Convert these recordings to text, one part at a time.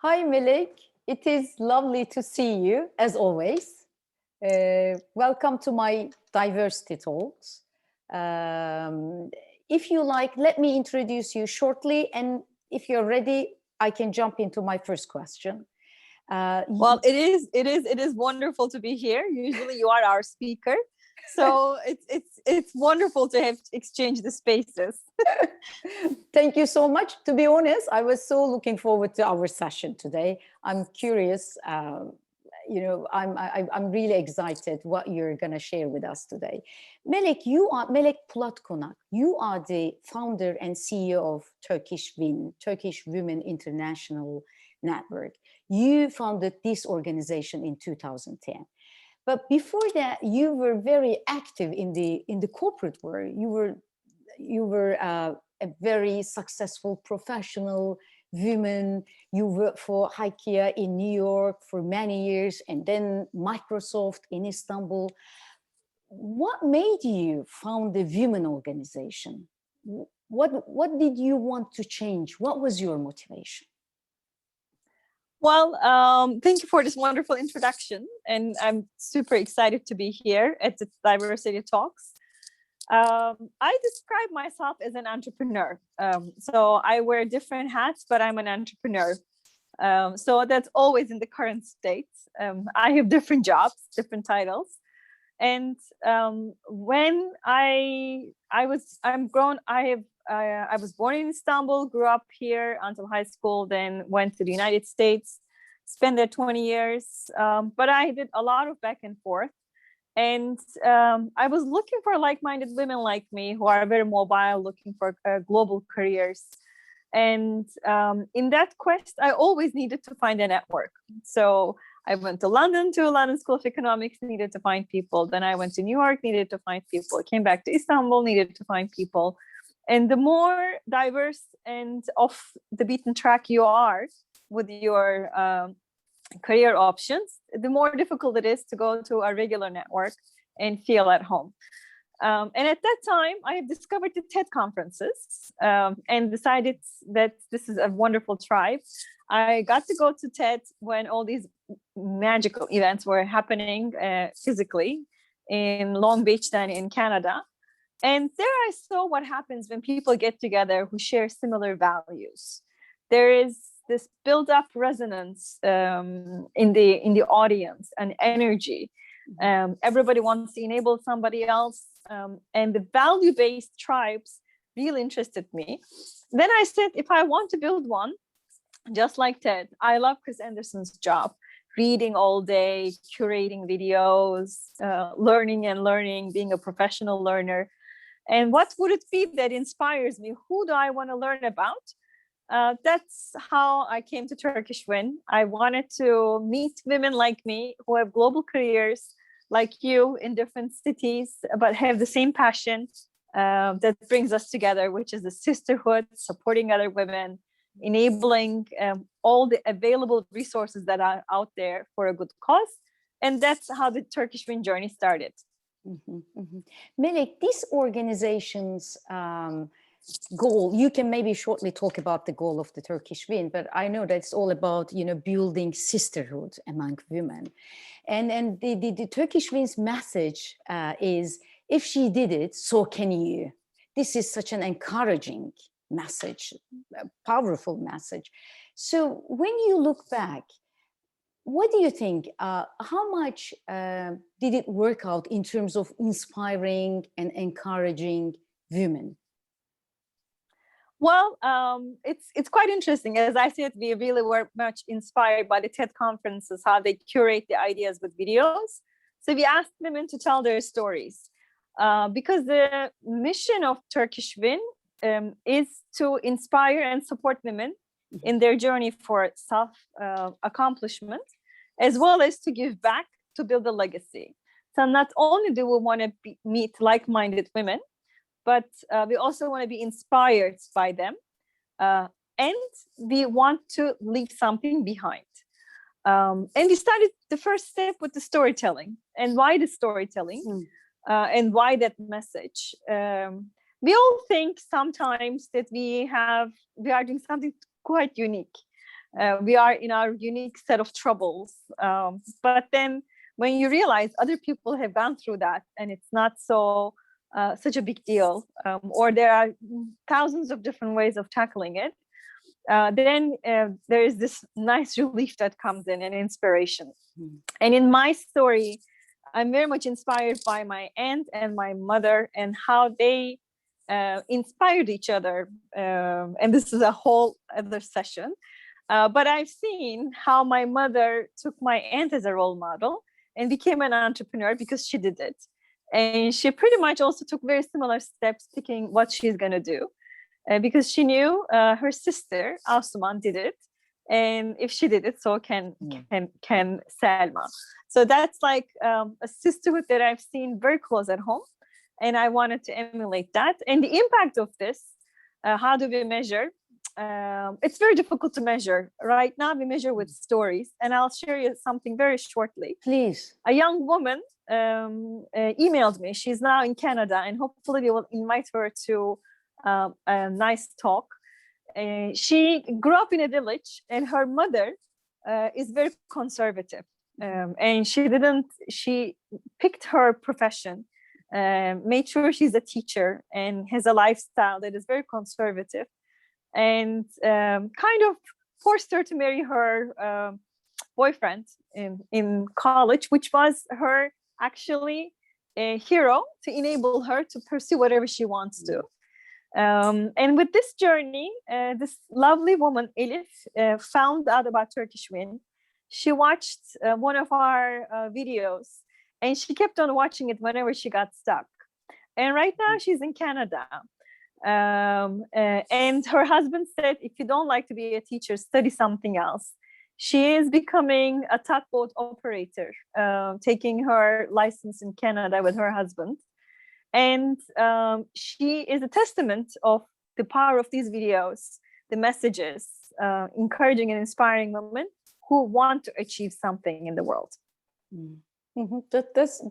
Hi, Melek. It is lovely to see you, as always. Welcome to my diversity talks. Um, if you like, let me introduce you shortly, and if you're ready, I can jump into my first question. Well, it is wonderful to be here. Usually, you are our speaker, so it's wonderful to have exchanged the spaces. Thank you so much. To be honest, I was so looking forward to our session today. I'm curious. I'm really excited what you're going to share with us today. Melek, you are Melek Pulatkonak. You are the founder and CEO of Turkish WIN, Turkish Women International Network. You founded this organization in 2010. But before that, you were very active in the corporate world. You were a very successful professional woman. You worked for IKEA in New York for many years, and then Microsoft in Istanbul. What made you found the women organization? What did you want to change? What was your motivation? Well, thank you for this wonderful introduction, and I'm super excited to be here at the Diversity Talks. I describe myself as an entrepreneur. So I wear different hats, but I'm an entrepreneur. So that's always in the current state. I have different jobs, different titles, and when I was born in Istanbul, grew up here until high school, then went to the United States, spent there 20 years. But I did a lot of back and forth. And I was looking for like-minded women like me who are very mobile, looking for global careers. And in that quest, I always needed to find a network. So I went to London School of Economics, needed to find people. Then I went to New York, needed to find people. Came back to Istanbul, needed to find people. And the more diverse and off the beaten track you are with your career options, the more difficult it is to go to a regular network and feel at home. And at that time, I had discovered the TED conferences and decided that this is a wonderful tribe. I got to go to TED when all these magical events were happening physically in Long Beach, then in Canada. And there I saw what happens when people get together who share similar values. There is this build-up resonance in the audience and energy. Everybody wants to enable somebody else, and the value-based tribes really interested me. Then I said, if I want to build one, just like Ted, I love Chris Anderson's job, reading all day, curating videos, learning, being a professional learner. And what would it be that inspires me? Who do I want to learn about? That's how I came to Turkish WIN. I wanted to meet women like me who have global careers, like you, in different cities, but have the same passion that brings us together, which is the sisterhood, supporting other women, enabling all the available resources that are out there for a good cause. And that's how the Turkish WIN journey started. Mm-hmm, mm-hmm. Melek, these organizations' goal, you can maybe shortly talk about the goal of the Turkish WIN, but I know that it's all about, building sisterhood among women. And the Turkish WIN's message is, if she did it, so can you. This is such an encouraging message, a powerful message. So when you look back, what do you think? How much did it work out in terms of inspiring and encouraging women? Well, it's quite interesting. As I said, we really were much inspired by the TED conferences, how they curate the ideas with videos. So we asked women to tell their stories because the mission of Turkish WIN is to inspire and support women in their journey for self-accomplishment, as well as to give back to build a legacy. So not only do we want to meet like-minded women, but we also want to be inspired by them. And we want to leave something behind. And we started the first step with the storytelling. And why the storytelling? And why that message? We all think sometimes that we are doing something quite unique. We are in our unique set of troubles. But then when you realize other people have gone through that and it's not so such a big deal, or there are thousands of different ways of tackling it, then there is this nice relief that comes in and inspiration. And in my story, I'm very much inspired by my aunt and my mother and how they inspired each other. And this is a whole other session. But I've seen how my mother took my aunt as a role model and became an entrepreneur because she did it. And she pretty much also took very similar steps, picking what she's going to do. Because she knew her sister Asuman did it, and if she did it, so can Selma. So that's like a sisterhood that I've seen very close at home, and I wanted to emulate that. And the impact of this, how do we measure? It's very difficult to measure. Right now, we measure with stories, and I'll share you something very shortly. Please. A young woman emailed me. She's now in Canada, and hopefully we will invite her to a nice talk. She grew up in a village, and her mother is very conservative, and she picked her profession, made sure she's a teacher and has a lifestyle that is very conservative, and kind of forced her to marry her boyfriend in college, which was her actually a hero to enable her to pursue whatever she wants to. And with this journey, this lovely woman, Elif, found out about Turkish WIN. She watched one of our videos, and she kept on watching it whenever she got stuck. And right now she's in Canada. And her husband said, if you don't like to be a teacher, study something else. She is becoming a tugboat operator, taking her license in Canada with her husband. And she is a testament of the power of these videos, the messages, encouraging and inspiring women who want to achieve something in the world. Mm-hmm.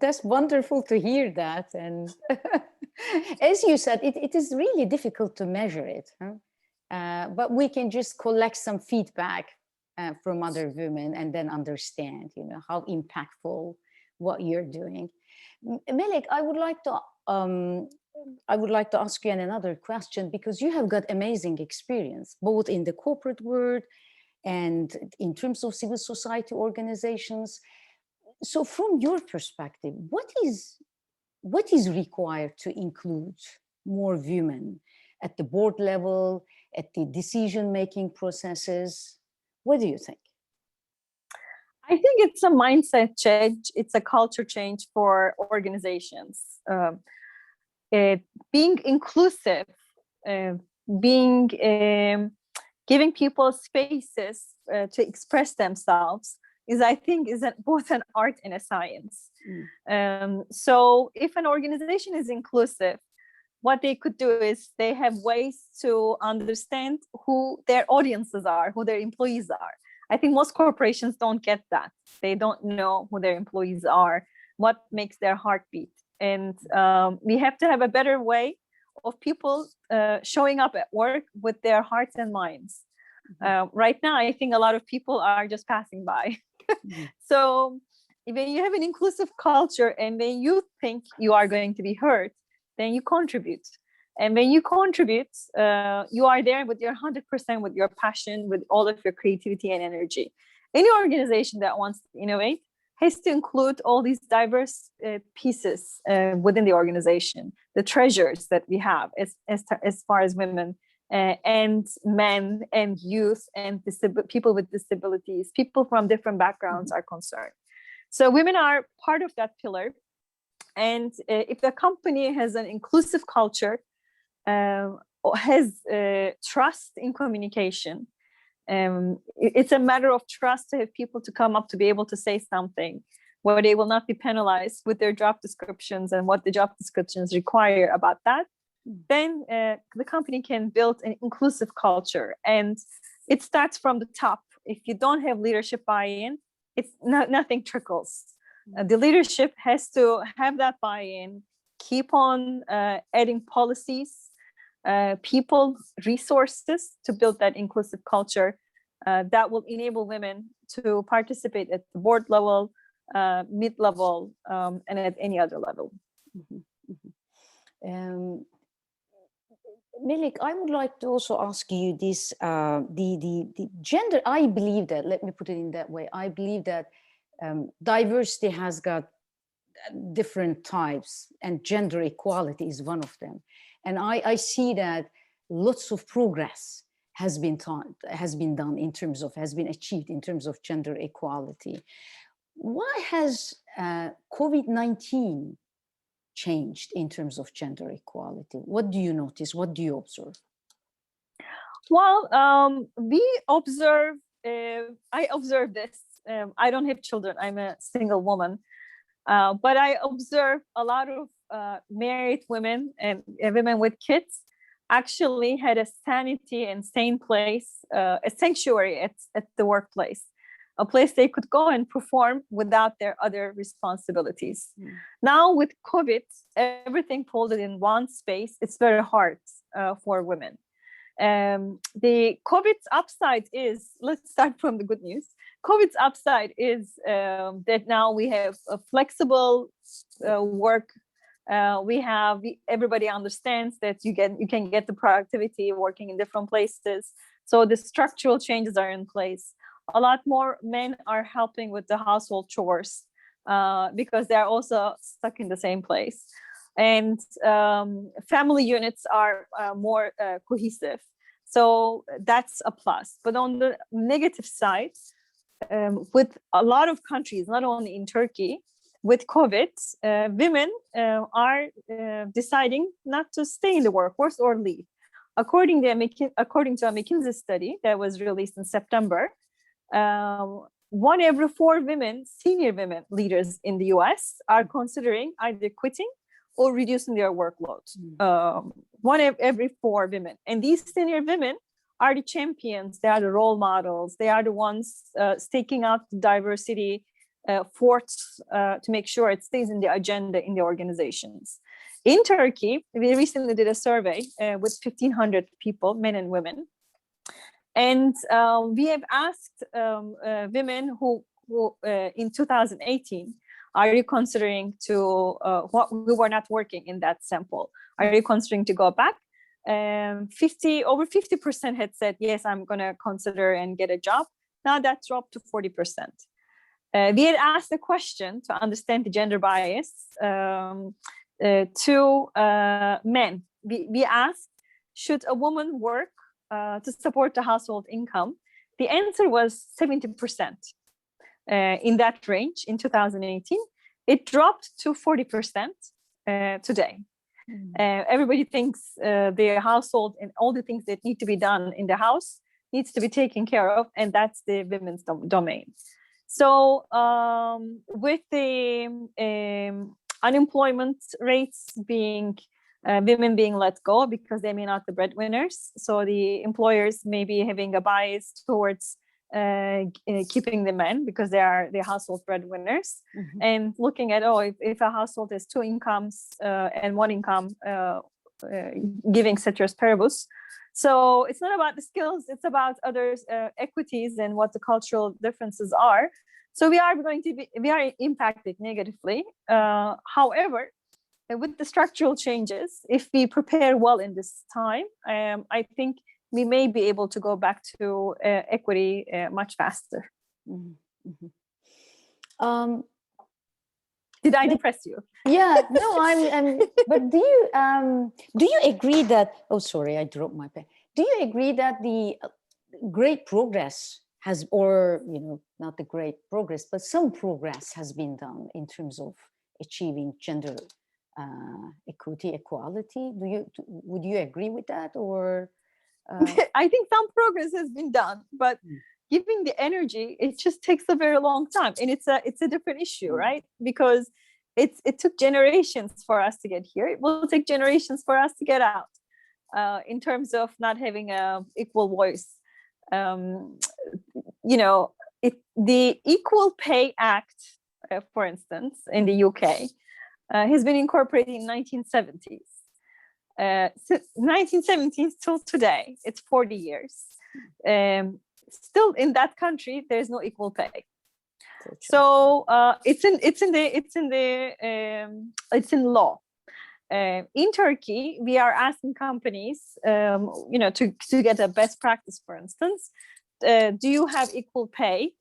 That's wonderful to hear that. And as you said, it is really difficult to measure it, huh? But we can just collect some feedback from other women and then understand, how impactful what you're doing. Melek, I would like to ask you another question, because you have got amazing experience, both in the corporate world and in terms of civil society organizations. So from your perspective, what is required to include more women at the board level, at the decision-making processes? What do you think? I think it's a mindset change. It's a culture change for organizations. Being inclusive, giving people spaces to express themselves I think both an art and a science. So if an organization is inclusive, what they could do is they have ways to understand who their audiences are, who their employees are. I think most corporations don't get that. They don't know who their employees are, what makes their heart beat. And we have to have a better way of people showing up at work with their hearts and minds. Right now, I think a lot of people are just passing by. So when you have an inclusive culture and when you think you are going to be heard, then you contribute. And when you contribute, you are there with your 100%, with your passion, with all of your creativity and energy. Any organization that wants to innovate has to include all these diverse pieces within the organization, the treasures that we have as far as women and men and youth and people with disabilities, people from different backgrounds are concerned. So women are part of that pillar. And if the company has an inclusive culture, has trust in communication, it's a matter of trust to have people to come up to be able to say something where they will not be penalized with their job descriptions and what the job descriptions require about that, then the company can build an inclusive culture. And it starts from the top. If you don't have leadership buy-in, nothing trickles. The leadership has to have that buy-in, keep on adding policies, people, resources to build that inclusive culture. that will enable women to participate at the board level, mid-level, and at any other level. Mhm, mhm. Melek, I would like to also ask you this, the gender, I believe that, let me put it in that way, I believe that diversity has got different types, and gender equality is one of them. And I see that lots of progress has been done in terms of, has been achieved in terms of gender equality. Why has COVID-19 changed in terms of gender equality? What do you notice? What do you observe? Well, we observe, I observe this. I don't have children. I'm a single woman. But I observe a lot of married women and women with kids actually had a sanity and sane place, a sanctuary at the workplace, a place they could go and perform without their other responsibilities. Now with COVID, everything pulled in one space. It's very hard for women. The COVID's upside is, let's start from the good news. COVID's upside is that now we have a flexible work. Everybody understands that you can get the productivity working in different places. So the structural changes are in place. A lot more men are helping with the household chores because they're also stuck in the same place. And family units are more cohesive. So that's a plus. But on the negative side, with a lot of countries, not only in Turkey, with COVID, women are deciding not to stay in the workforce or leave. According to a McKinsey study that was released in September, 1 every 4 women, senior women leaders in the US, are considering either quitting or reducing their workload. 1 every 4 women. And these senior women are the champions. They are the role models. They are the ones staking out the diversity forts to make sure it stays in the agenda in the organizations. In Turkey, we recently did a survey with 1,500 people, men and women. And we have asked women who in 2018, are you considering to, who were not working in that sample, are you considering to go back? Over 50% had said, yes, I'm going to consider and get a job. Now that dropped to 40%. We had asked the question to understand the gender bias to men. We asked, should a woman work to support the household income? The answer was 70% in that range in 2018. It dropped to 40% today. Everybody thinks their household and all the things that need to be done in the house needs to be taken care of, and that's the women's domain. So with the unemployment rates being, women being let go because they may not be breadwinners, so the employers may be having a bias towards keeping the men because they are the household breadwinners, and looking at, if a household has 2 incomes and 1 income, giving ceteris paribus. So it's not about the skills, it's about others' equities and what the cultural differences are. So we are impacted negatively. However, with the structural changes, if we prepare well in this time, I think we may be able to go back to equity much faster. Did I depress you? Yeah, no, but do you agree that, oh, sorry, I dropped my pen. Do you agree that the great progress has, or, not the great progress, but some progress has been done in terms of achieving gender equality? Would you agree with that, or? I think some progress has been done, but giving the energy, it just takes a very long time, and it's a different issue, right? Because it took generations for us to get here. It will take generations for us to get out. In terms of not having a equal voice, the Equal Pay Act, for instance, in the UK, has been incorporated in 1970s. Since 1970s till today, it's 40 years. still in that country, there is no equal pay. That's So it's in law. In Turkey, we are asking companies, to get a best practice, for instance. Do you have equal pay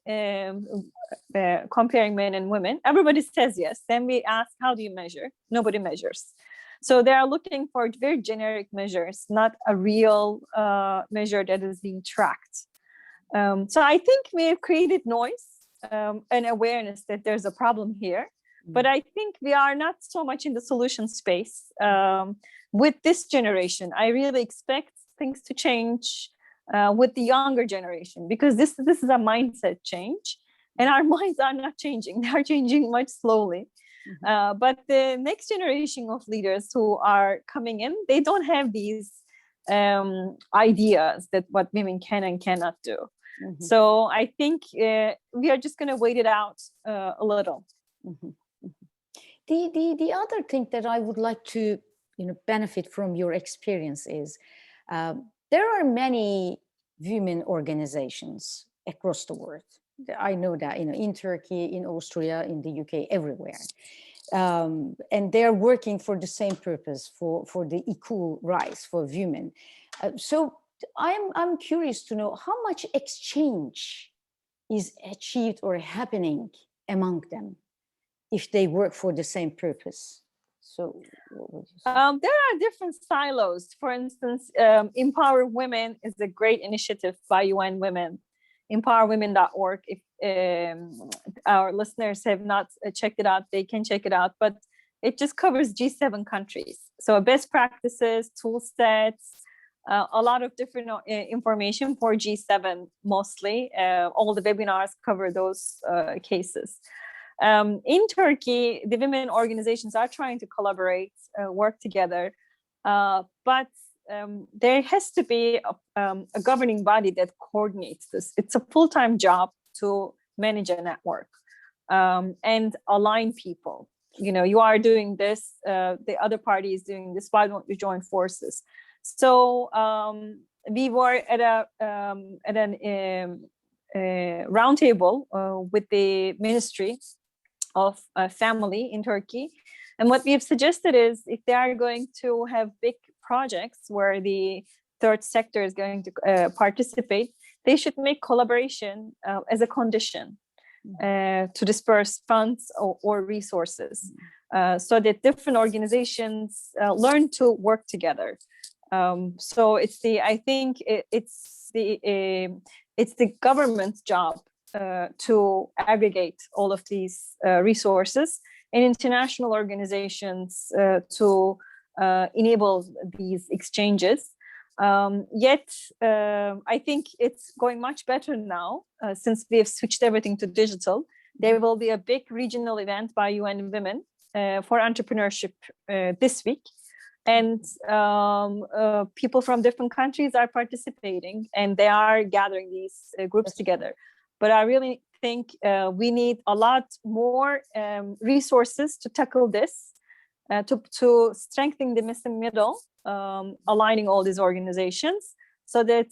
comparing men and women? Everybody says yes. Then we ask, how do you measure? Nobody measures. So they are looking for very generic measures, not a real measure that is being tracked. So I think we have created noise and awareness that there's a problem here. But I think we are not so much in the solution space. With this generation, I really expect things to change with the younger generation, because this is a mindset change, and our minds are not changing. They are changing much slowly. But the next generation of leaders who are coming in, they don't have these ideas that what women can and cannot do. So I think we are just going to wait it out a little. The other thing that I would like to benefit from your experience is there are many women organizations across the world. I know that in Turkey, in Austria, in the UK, everywhere, and they're working for the same purpose, for the equal rights for women. So I'm curious to know how much exchange is achieved or happening among them if they work for the same purpose. So what would you say? There are different silos. For instance, Empower Women is a great initiative by UN Women. Empowerwomen.org. If our listeners have not checked it out, they can check it out. But it just covers G7 countries. So best practices, tool sets, a lot of different information for G7 mostly. All the webinars cover those cases. In Turkey, the women organizations are trying to collaborate, work together, but there has to be a governing body that coordinates this. It's a full-time job to manage a network and align people. You are doing this, the other party is doing this, why don't you join forces? So we were at a roundtable with the Ministry of Family in Turkey. And what we have suggested is, if they are going to have big projects where the third sector is going to participate, they should make collaboration as a condition to disperse funds or resources, so that different organizations learn to work together. So I think it's the government's job to aggregate all of these resources, and international organizations to enable these exchanges. Yet, I think it's going much better now since we have switched everything to digital. There will be a big regional event by UN Women for entrepreneurship this week. And people from different countries are participating, and they are gathering these groups together. But I really think we need a lot more resources to tackle this, to strengthen the missing middle, aligning all these organizations so that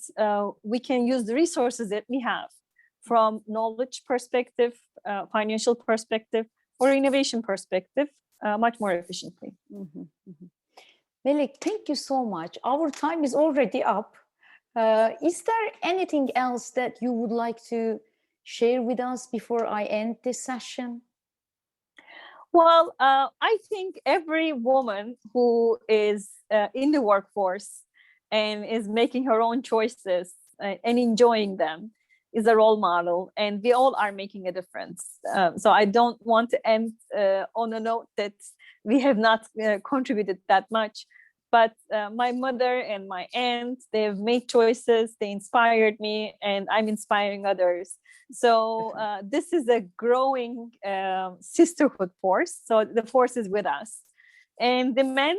we can use the resources that we have from knowledge perspective, financial perspective, or innovation perspective much more efficiently. Melek, thank you so much. Our time is already up. Is there anything else that you would like to share with us before I end this session? Well, I think every woman who is in the workforce and is making her own choices and enjoying them is a role model, and we all are making a difference. So I don't want to end on a note that we have not contributed that much. But my mother and my aunt, they've made choices, they inspired me, and I'm inspiring others. So this is a growing sisterhood force. So the force is with us. And the men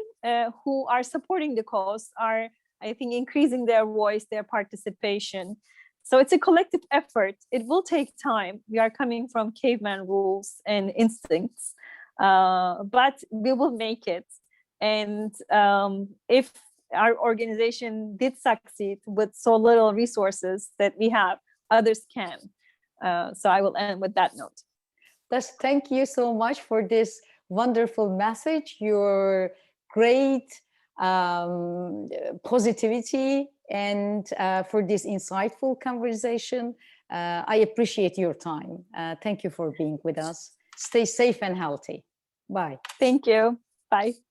who are supporting the cause are, I think, increasing their voice, their participation. So it's a collective effort. It will take time. We are coming from caveman rules and instincts, but we will make it. And if our organization did succeed with so little resources that we have, others can. So I will end with that note. Thank you so much for this wonderful message, your great positivity, and for this insightful conversation. I appreciate your time. Thank you for being with us. Stay safe and healthy. Bye. Thank you. Bye.